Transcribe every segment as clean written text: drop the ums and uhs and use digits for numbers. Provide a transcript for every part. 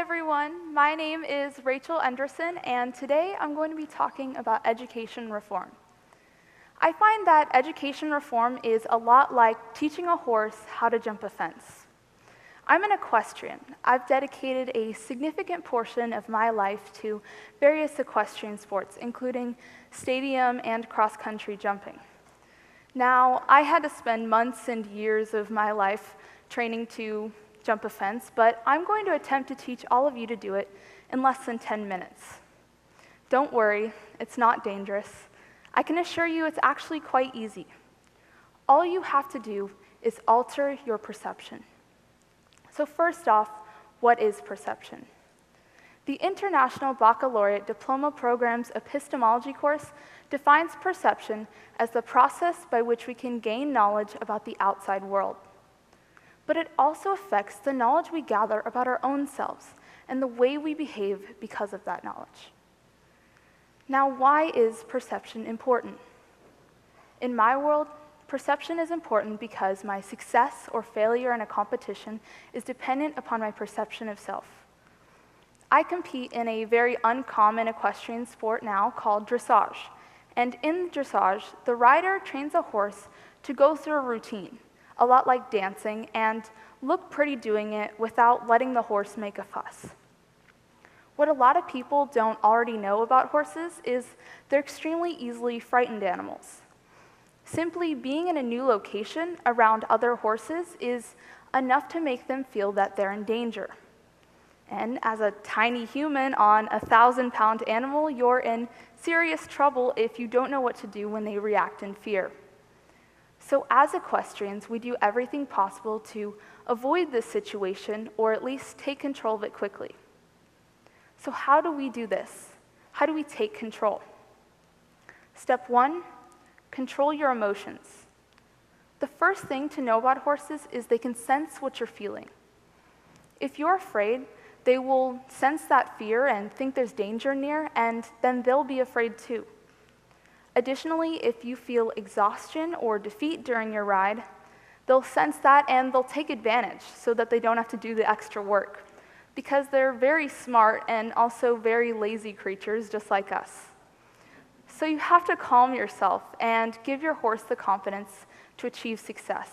everyone. My name is Rachel Endresen, and today I'm going to be talking about education reform. I find that education reform is a lot like teaching a horse how to jump a fence. I'm an equestrian. I've dedicated a significant portion of my life to various equestrian sports, including stadium and cross-country jumping. Now, I had to spend months and years of my life training to jump a fence, but I'm going to attempt to teach all of you to do it in less than 10 minutes. Don't worry, it's not dangerous. I can assure you it's actually quite easy. All you have to do is alter your perception. So first off, what is perception? The International Baccalaureate Diploma Program's epistemology course defines perception as the process by which we can gain knowledge about the outside world. But it also affects the knowledge we gather about our own selves and the way we behave because of that knowledge. Now, why is perception important? In my world, perception is important because my success or failure in a competition is dependent upon my perception of self. I compete in a very uncommon equestrian sport now called dressage. And in dressage, the rider trains a horse to go through a routine, a lot like dancing, and look pretty doing it without letting the horse make a fuss. What a lot of people don't already know about horses is they're extremely easily frightened animals. Simply being in a new location around other horses is enough to make them feel that they're in danger. And as a tiny human on a 1,000-pound animal, you're in serious trouble if you don't know what to do when they react in fear. So as equestrians, we do everything possible to avoid this situation or at least take control of it quickly. So how do we do this? How do we take control? Step 1, control your emotions. The first thing to know about horses is they can sense what you're feeling. If you're afraid, they will sense that fear and think there's danger near, and then they'll be afraid too. Additionally, if you feel exhaustion or defeat during your ride, they'll sense that and they'll take advantage so that they don't have to do the extra work, because they're very smart and also very lazy creatures just like us. So you have to calm yourself and give your horse the confidence to achieve success.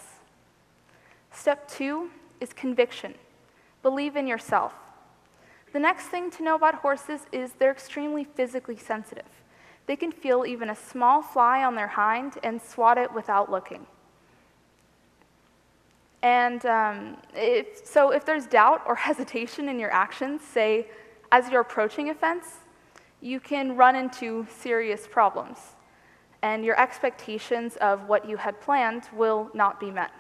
Step 2 is conviction. Believe in yourself. The next thing to know about horses is they're extremely physically sensitive. They can feel even a small fly on their hind and swat it without looking. And if there's doubt or hesitation in your actions, say as you're approaching a fence, you can run into serious problems, and your expectations of what you had planned will not be met.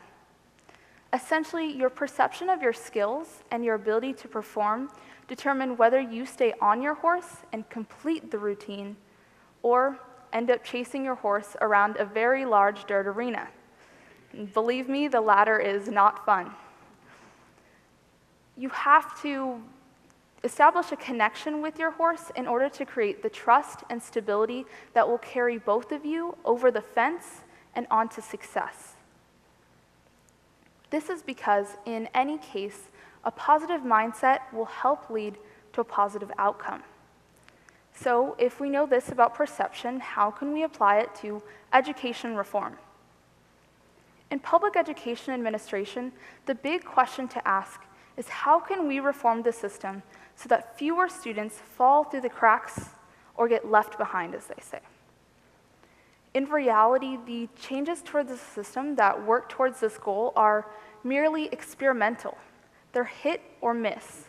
Essentially, your perception of your skills and your ability to perform determine whether you stay on your horse and complete the routine or end up chasing your horse around a very large dirt arena. And believe me, the latter is not fun. You have to establish a connection with your horse in order to create the trust and stability that will carry both of you over the fence and onto success. This is because, in any case, a positive mindset will help lead to a positive outcome. So, if we know this about perception, how can we apply it to education reform? In public education administration, the big question to ask is how can we reform the system so that fewer students fall through the cracks or get left behind, as they say. In reality, the changes towards the system that work towards this goal are merely experimental. They're hit or miss.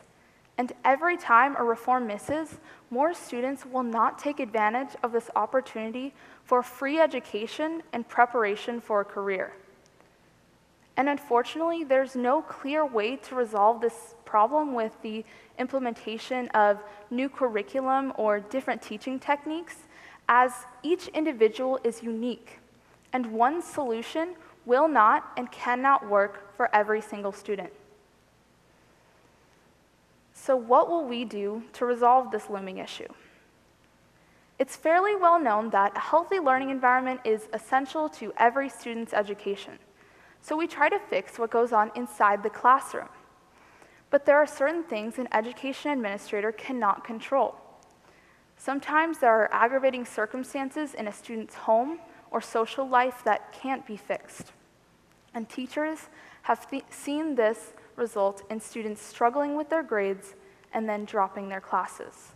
And every time a reform misses, more students will not take advantage of this opportunity for free education and preparation for a career. And unfortunately, there's no clear way to resolve this problem with the implementation of new curriculum or different teaching techniques, as each individual is unique, and one solution will not and cannot work for every single student. So what will we do to resolve this looming issue? It's fairly well known that a healthy learning environment is essential to every student's education. So we try to fix what goes on inside the classroom. But there are certain things an education administrator cannot control. Sometimes there are aggravating circumstances in a student's home or social life that can't be fixed. And teachers have seen this result in students struggling with their grades and then dropping their classes.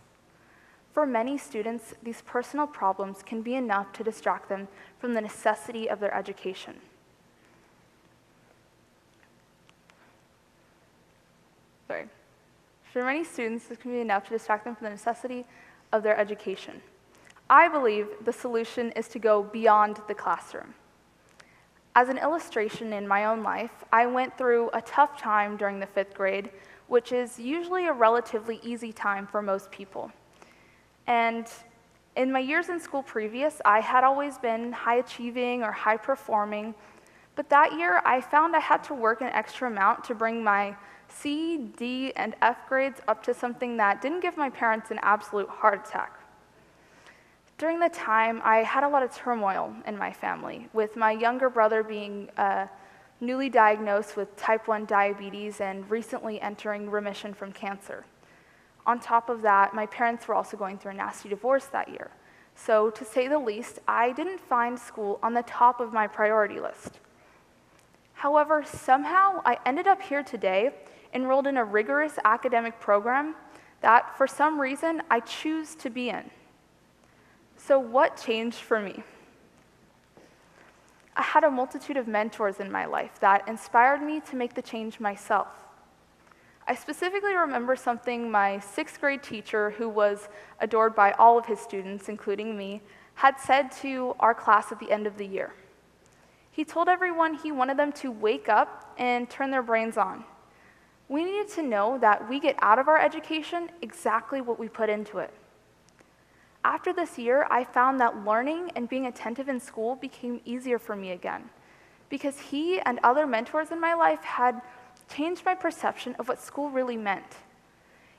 For many students, these personal problems can be enough to distract them from the necessity of their education. For many students, this can be enough to distract them from the necessity of their education. I believe the solution is to go beyond the classroom. As an illustration in my own life, I went through a tough time during the 5th grade, which is usually a relatively easy time for most people. And in my years in school previous, I had always been high achieving or high performing, but that year I found I had to work an extra amount to bring my C, D, and F grades up to something that didn't give my parents an absolute heart attack. During the time, I had a lot of turmoil in my family, with my younger brother being newly diagnosed with type 1 diabetes and recently entering remission from cancer. On top of that, my parents were also going through a nasty divorce that year. So, to say the least, I didn't find school on the top of my priority list. However, somehow I ended up here today, enrolled in a rigorous academic program that, for some reason, I choose to be in. So what changed for me? I had a multitude of mentors in my life that inspired me to make the change myself. I specifically remember something my 6th grade teacher, who was adored by all of his students, including me, had said to our class at the end of the year. He told everyone he wanted them to wake up and turn their brains on. We needed to know that we get out of our education exactly what we put into it. After this year, I found that learning and being attentive in school became easier for me again, because he and other mentors in my life had changed my perception of what school really meant.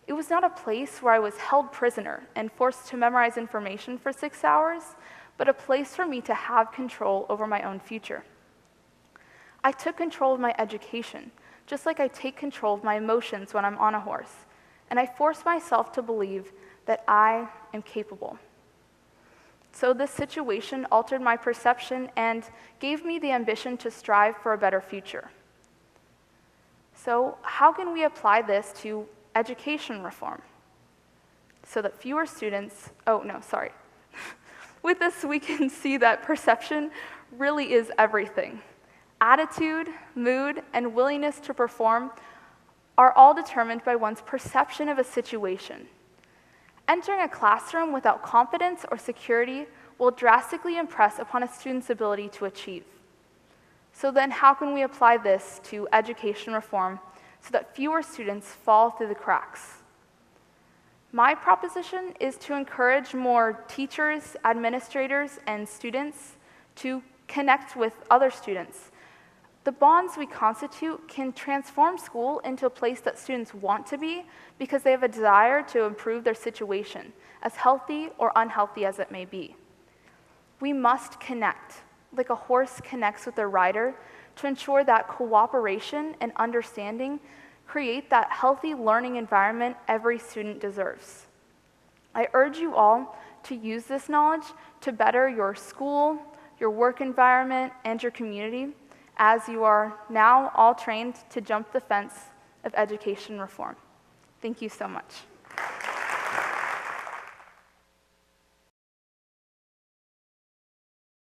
It was not a place where I was held prisoner and forced to memorize information for 6 hours, but a place for me to have control over my own future. I took control of my education, just like I take control of my emotions when I'm on a horse, and I forced myself to believe that I am capable. So this situation altered my perception and gave me the ambition to strive for a better future. So how can we apply this to education reform? So that fewer students, With this, we can see that perception really is everything. Attitude, mood, and willingness to perform are all determined by one's perception of a situation. Entering a classroom without confidence or security will drastically impress upon a student's ability to achieve. So then how can we apply this to education reform so that fewer students fall through the cracks? My proposition is to encourage more teachers, administrators, and students to connect with other students. The bonds we constitute can transform school into a place that students want to be because they have a desire to improve their situation, as healthy or unhealthy as it may be. We must connect, like a horse connects with their rider, to ensure that cooperation and understanding create that healthy learning environment every student deserves. I urge you all to use this knowledge to better your school, your work environment, and your community, as you are now all trained to jump the fence of education reform. Thank you so much.